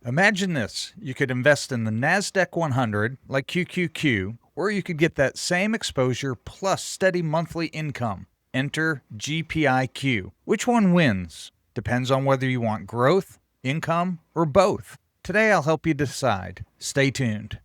Imagine this. You could invest in the Nasdaq 100 like QQQ, or you could get that same exposure plus steady monthly income. Enter GPIQ. Which one wins? Depends on whether you want growth, income, or both. Today I'll help you decide. Stay tuned.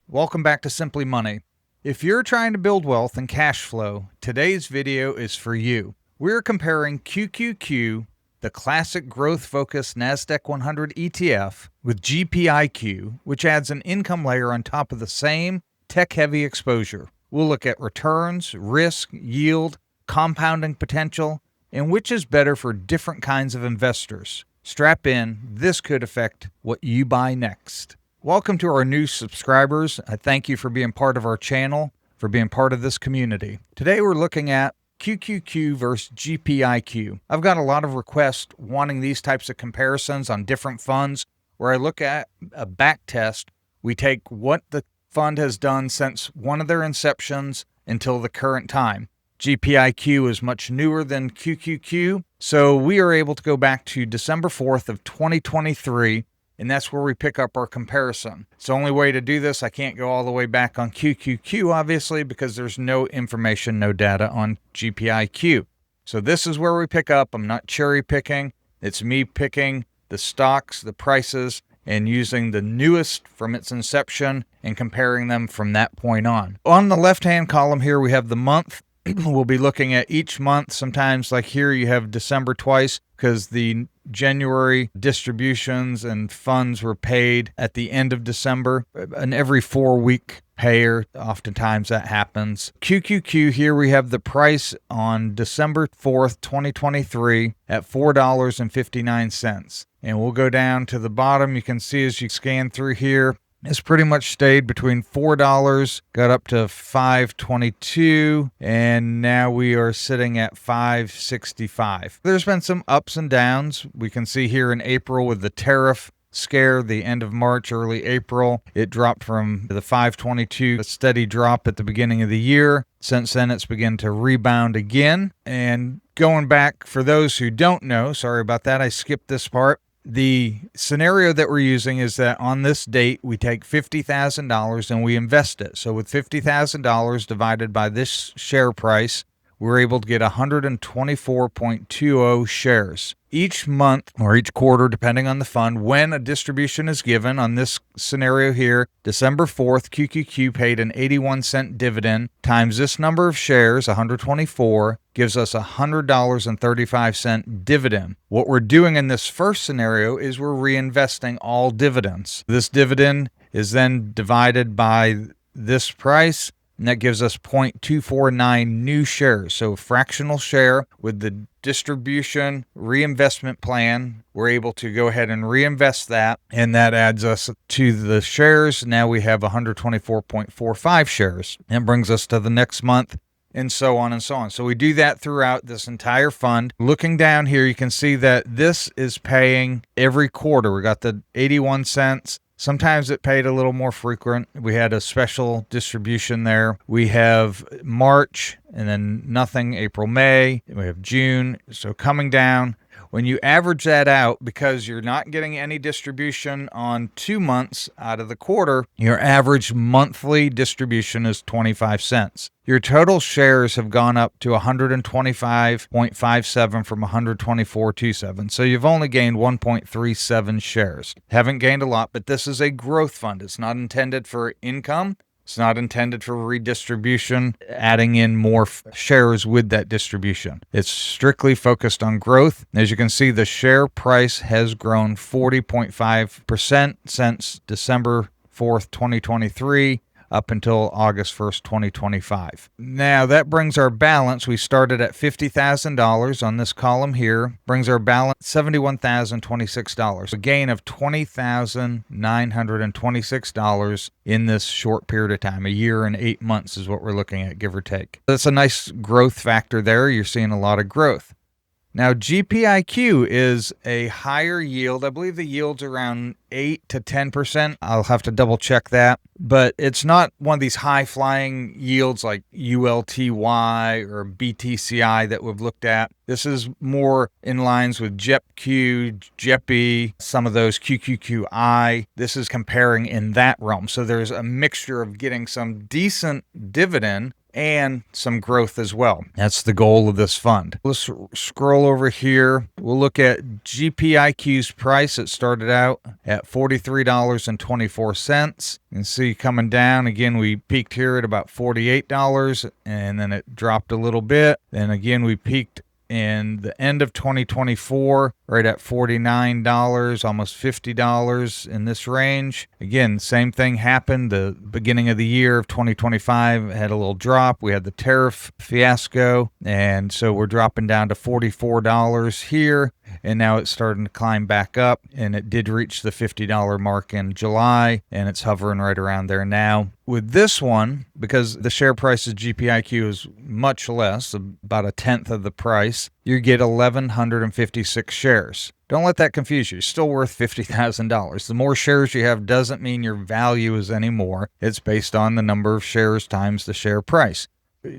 Welcome back to Simply Money. If you're trying to build wealth and cash flow, today's video is for you. We're comparing QQQ, the classic growth-focused Nasdaq 100 ETF, with GPIQ, which adds an income layer on top of the same tech-heavy exposure. We'll look at returns, risk, yield, compounding potential, and which is better for different kinds of investors. Strap in, this could affect what you buy next. Welcome to our new subscribers. I thank you for being part of our channel, for being part of this community. Today we're looking at QQQ versus GPIQ. I've got a lot of requests wanting these types of comparisons on different funds where I look at a back test. We take what the fund has done since one of their inceptions until the current time. GPIQ is much newer than QQQ, so we are able to go back to December 4th of 2023, and that's where we pick up our comparison. It's the only way to do this. I can't go all the way back on QQQ, obviously, because there's no information, no data on GPIQ. So this is where we pick up. I'm not cherry picking. It's me picking the stocks, the prices, and using the newest from its inception and comparing them from that point on. On the left-hand column here, we have the month. We'll be looking at each month. Sometimes, like here, you have December twice because the January distributions and funds were paid at the end of December. And every 4-week payer, oftentimes that happens. QQQ, here we have the price on December 4th, 2023 at $4.59. And we'll go down to the bottom. You can see as you scan through here, it's pretty much stayed between $4, got up to $5.22, and now we are sitting at $5.65. There's been some ups and downs. We can see here in April with the tariff scare, the end of March, early April, it dropped from the $5.22, a steady drop at the beginning of the year. Since then, it's begun to rebound again. And going back, for those who don't know, sorry about that, I skipped this part. The scenario that we're using is that on this date, we take $50,000 and we invest it. So with $50,000 divided by this share price, we're able to get 124.20 shares. Each month or each quarter, depending on the fund, when a distribution is given, on this scenario here, December 4th, QQQ paid an 81-cent dividend times this number of shares, 124, gives us $100.35 dividend. What we're doing in this first scenario is we're reinvesting all dividends. This dividend is then divided by this price, and that gives us 0.249 new shares. So a fractional share with the distribution reinvestment plan. We're able to go ahead and reinvest that, and that adds us to the shares. Now we have 124.45 shares, and brings us to the next month, and so on and so on. So we do that throughout this entire fund. Looking down here, you can see that this is paying every quarter. We got the 81 cents. Sometimes it paid a little more frequent. We had a special distribution there. We have March and then nothing, April, May. We have June. So coming down, when you average that out, because you're not getting any distribution on 2 months out of the quarter, your average monthly distribution is 25 cents. Your total shares have gone up to 125.57 from 124.27. So you've only gained 1.37 shares. Haven't gained a lot, but this is a growth fund. It's not intended for income. It's not intended for redistribution, adding in more shares with that distribution. It's strictly focused on growth. As you can see, the share price has grown 40.5% since December 4th, 2023. Up until August 1st, 2025. Now that brings our balance. We started at $50,000 on this column here. Brings our balance $71,026. A gain of $20,926 in this short period of time. A year and 8 months is what we're looking at, give or take. That's a nice growth factor there. You're seeing a lot of growth. Now, GPIQ is a higher yield. I believe the yield's around 8 to 10%. I'll have to double check that. But it's not one of these high flying yields like ULTY or BTCI that we've looked at. This is more in lines with GPIQ, GPI, some of those QQQI. This is comparing in that realm. So there's a mixture of getting some decent dividend and some growth as well. That's the goal of this fund. Let's scroll over here. We'll look at GPIQ's price. It started out at $43.24. You can see coming down again, we peaked here at about $48 and then it dropped a little bit. Then again, we peaked in the end of 2024, right at $49, almost $50 in this range. Again, same thing happened. The beginning of the year of 2025 had a little drop. We had the tariff fiasco, and so we're dropping down to $44 here. And now it's starting to climb back up, and it did reach the $50 mark in July, and it's hovering right around there now. With this one, because the share price of GPIQ is much less, about a tenth of the price, you get 1,156 shares. Don't let that confuse you. It's still worth $50,000. The more shares you have doesn't mean your value is any more. It's based on the number of shares times the share price.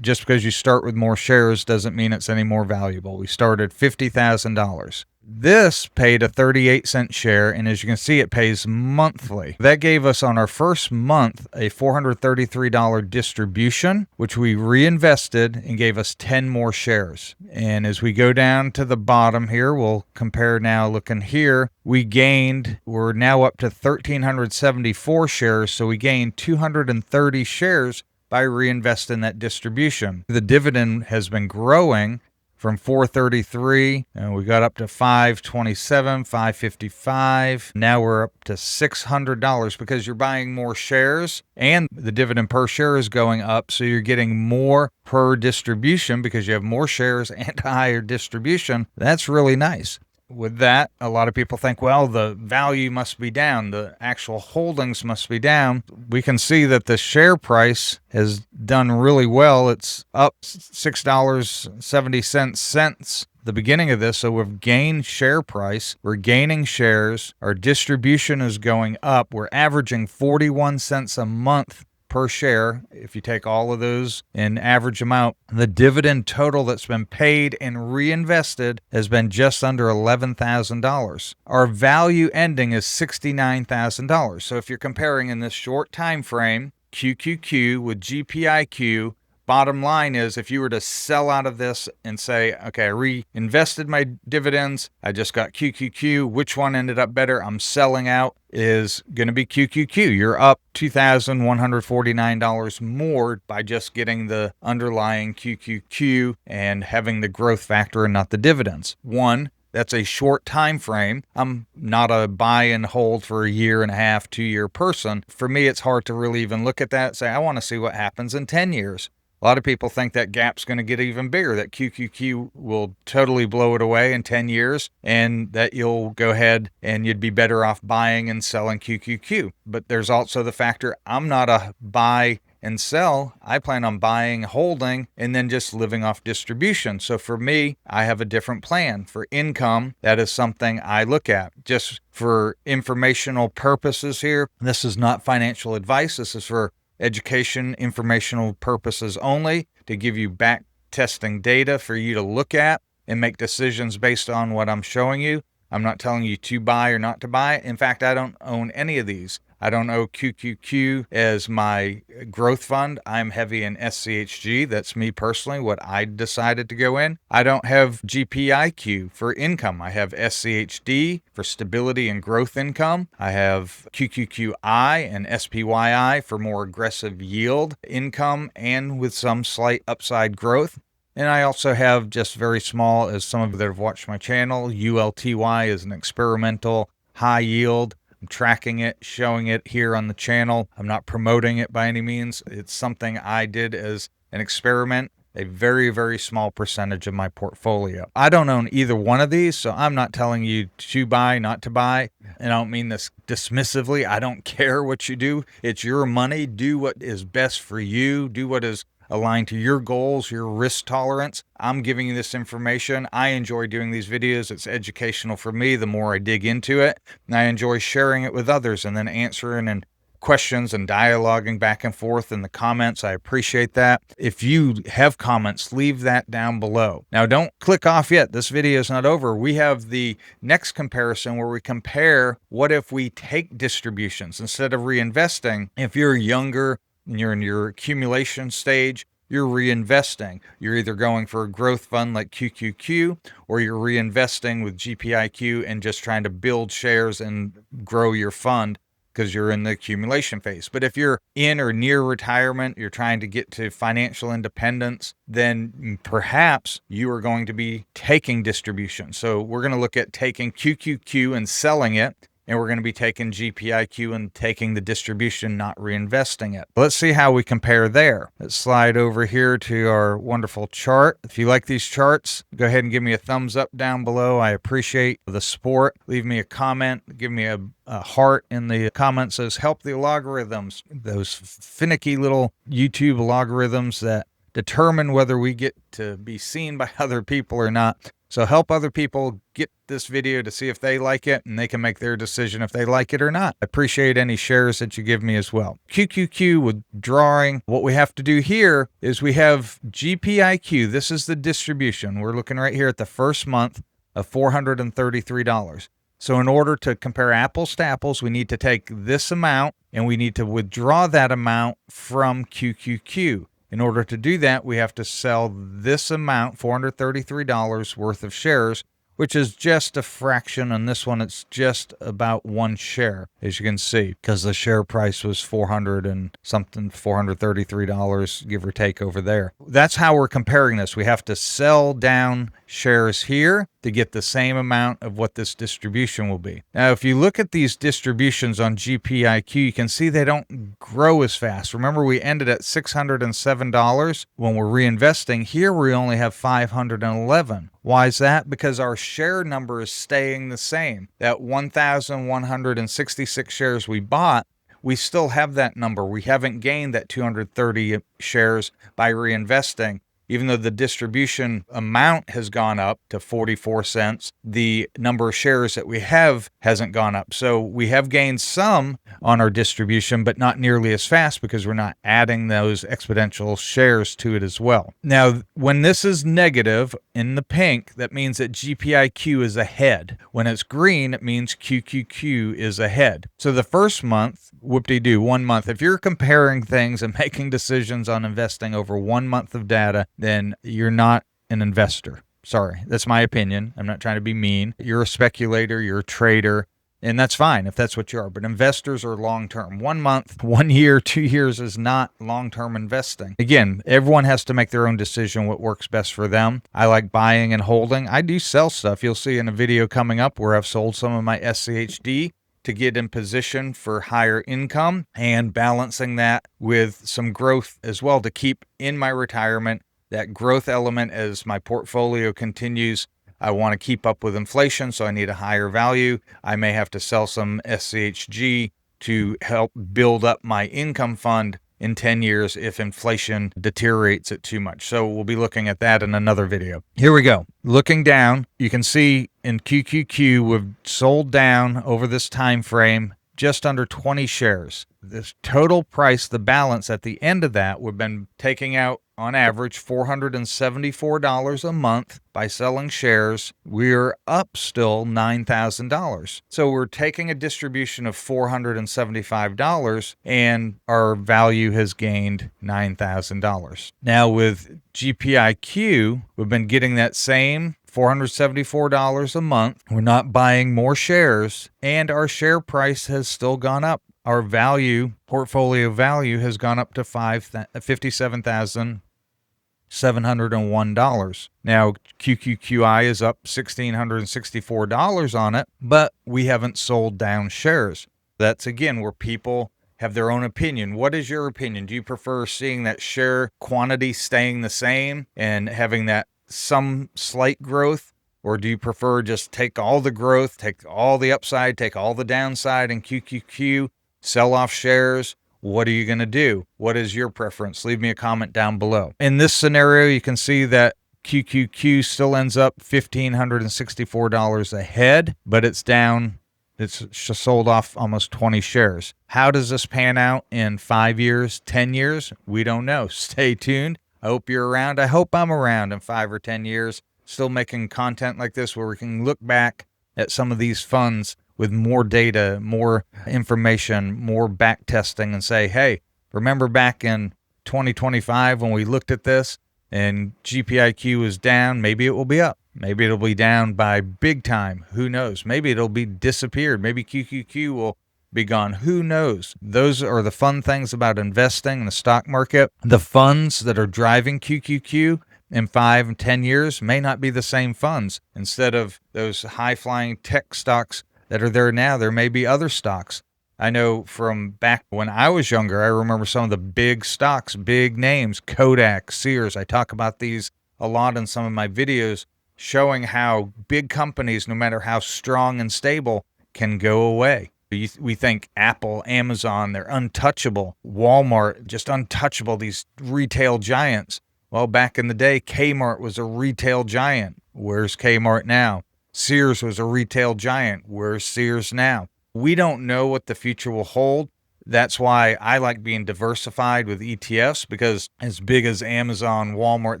Just because you start with more shares doesn't mean it's any more valuable. We started $50,000. This paid a 38-cent share, and as you can see, it pays monthly. That gave us on our first month a $433 distribution, which we reinvested and gave us 10 more shares. And as we go down to the bottom here, we'll compare now looking here. We're now up to 1,374 shares, so we gained 230 shares by reinvesting that distribution. The dividend has been growing from $4.33, and we got up to $5.27, $5.55. Now we're up to $600 because you're buying more shares and the dividend per share is going up. So you're getting more per distribution because you have more shares and a higher distribution. That's really nice. With that, a lot of people think, well, the value must be down. The actual holdings must be down. We can see that the share price has done really well. It's up $6.70 the beginning of this. So we've gained share price. We're gaining shares. Our distribution is going up. We're averaging 41 cents a month per share. If you take all of those in average amount, the dividend total that's been paid and reinvested has been just under $11,000. Our value ending is $69,000. So if you're comparing in this short time frame, QQQ with GPIQ, bottom line is if you were to sell out of this and say, okay, I reinvested my dividends, I just got QQQ, which one ended up better? I'm selling out, is going to be QQQ. You're up $2,149 more by just getting the underlying QQQ and having the growth factor and not the dividends. One, that's a short time frame. I'm not a buy and hold for a year and a half, 2-year person. For me, it's hard to really even look at that and say, I want to see what happens in 10 years. A lot of people think that gap's going to get even bigger, that QQQ will totally blow it away in 10 years, and that you'll go ahead and you'd be better off buying and selling QQQ. But there's also the factor, I'm not a buy and sell. I plan on buying, holding, and then just living off distribution. So for me, I have a different plan. For income, that is something I look at. Just for informational purposes here, this is not financial advice. This is for education, informational purposes only, to give you back testing data for you to look at and make decisions based on what I'm showing you. I'm not telling you to buy or not to buy. In fact, I don't own any of these. I don't own QQQ as my growth fund. I'm heavy in SCHG. That's me personally, what I decided to go in. I don't have GPIQ for income. I have SCHD for stability and growth income. I have QQQI and SPYI for more aggressive yield income and with some slight upside growth. And I also have just very small, as some of you that have watched my channel, ULTY is an experimental high yield. I'm tracking it, showing it here on the channel. I'm not promoting it by any means. It's something I did as an experiment, a very, very small percentage of my portfolio. I don't own either one of these, so I'm not telling you to buy, not to buy. And I don't mean this dismissively. I don't care what you do. It's your money. Do what is best for you. Do what is aligned to your goals, your risk tolerance. I'm giving you this information. I enjoy doing these videos. It's educational for me the more I dig into it. And I enjoy sharing it with others and then answering and questions and dialoguing back and forth in the comments. I appreciate that. If you have comments, leave that down below. Now, don't click off yet. This video is not over. We have the next comparison where we compare what if we take distributions instead of reinvesting. If you're younger and you're in your accumulation stage, you're reinvesting. You're either going for a growth fund like QQQ, or you're reinvesting with GPIQ and just trying to build shares and grow your fund because you're in the accumulation phase. But if you're in or near retirement, you're trying to get to financial independence, then perhaps you are going to be taking distribution. So we're going to look at taking QQQ and selling it, and we're going to be taking GPIQ and taking the distribution, not reinvesting it. Let's see how we compare there. Let's slide over here to our wonderful chart. If you like these charts, go ahead and give me a thumbs up down below. I appreciate the support. Leave me a comment. Give me a heart in the comments. Says help the algorithms, those finicky little YouTube algorithms that determine whether we get to be seen by other people or not. So help other people get this video to see if they like it, and they can make their decision if they like it or not. I appreciate any shares that you give me as well. QQQ withdrawing. What we have to do here is we have GPIQ. This is the distribution. We're looking right here at the first month of $433. So in order to compare apples to apples, we need to take this amount and we need to withdraw that amount from QQQ. In order to do that, we have to sell this amount, $433 worth of shares, which is just a fraction. On this one, it's just about one share, as you can see, because the share price was $433, give or take over there. That's how we're comparing this. We have to sell down shares here to get the same amount of what this distribution will be. Now, if you look at these distributions on GPIQ, you can see they don't grow as fast. Remember, we ended at $607 when we're reinvesting. Here, we only have $511. Why is that? Because our share number is staying the same. That 1,166 shares we bought, we still have that number. We haven't gained that 230 shares by reinvesting. Even though the distribution amount has gone up to 44 cents, the number of shares that we have hasn't gone up. So we have gained some on our distribution, but not nearly as fast because we're not adding those exponential shares to it as well. Now, when this is negative in the pink, that means that GPIQ is ahead. When it's green, it means QQQ is ahead. So the first month, whoop-de-doo, 1 month. If you're comparing things and making decisions on investing over 1 month of data, then you're not an investor. Sorry, that's my opinion. I'm not trying to be mean. You're a speculator, you're a trader, and that's fine if that's what you are. But investors are long-term. 1 month, 1 year, 2 years is not long-term investing. Again, everyone has to make their own decision what works best for them. I like buying and holding. I do sell stuff. You'll see in a video coming up where I've sold some of my SCHD to get in position for higher income and balancing that with some growth as well to keep in my retirement. That growth element as my portfolio continues. I want to keep up with inflation, so I need a higher value. I may have to sell some SCHG to help build up my income fund in 10 years if inflation deteriorates it too much. So we'll be looking at that in another video. Here we go. Looking down, you can see in QQQ, we've sold down over this time frame just under 20 shares. This total price, the balance at the end of that, we've been taking out on average $474 a month by selling shares. We're up still $9,000. So we're taking a distribution of $475 and our value has gained $9,000. Now with GPIQ, we've been getting that same $474 a month. We're not buying more shares and our share price has still gone up. Our value, portfolio value, has gone up to $57,701. Now, QQQI is up $1,664 on it, but we haven't sold down shares. That's, again, where people have their own opinion. What is your opinion? Do you prefer seeing that share quantity staying the same and having that some slight growth? Or do you prefer just take all the growth, take all the upside, take all the downside in QQQ, sell off shares? What are you going to do? What is your preference? Leave me a comment down below. In this scenario, you can see that QQQ still ends up $1,564 ahead, but it's down. It's sold off almost 20 shares. How does this pan out in 5 years, 10 years? We don't know. Stay tuned. I hope you're around. I hope I'm around in 5 or 10 years, still making content like this where we can look back at some of these funds with more data, more information, more back testing, and say, hey, remember back in 2025 when we looked at this and GPIQ was down? Maybe it will be up. Maybe it'll be down by big time. Who knows? Maybe it'll be disappeared. Maybe QQQ will be gone. Who knows? Those are the fun things about investing in the stock market. The funds that are driving QQQ in 5 and 10 years may not be the same funds. Instead of those high-flying tech stocks that are there now, there may be other stocks. I know from back when I was younger, I remember some of the big stocks, big names, Kodak, Sears. I talk about these a lot in some of my videos, showing how big companies, no matter how strong and stable, can go away. We think Apple, Amazon, they're untouchable. Walmart, just untouchable, these retail giants. Well, back in the day, Kmart was a retail giant. Where's Kmart now? Sears was a retail giant. Where's Sears now? We don't know what the future will hold. That's why I like being diversified with ETFs, because as big as Amazon, Walmart,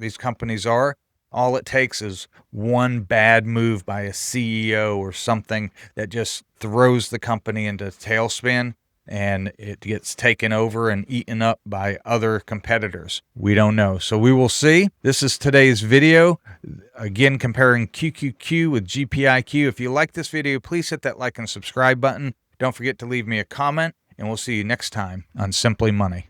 these companies are, all it takes is one bad move by a CEO or something that just throws the company into a tailspin, and it gets taken over and eaten up by other competitors. We don't know. So we will see. This is today's video. Again, comparing QQQ with GPIQ. If you like this video, please hit that like and subscribe button. Don't forget to leave me a comment, and we'll see you next time on Simply Money.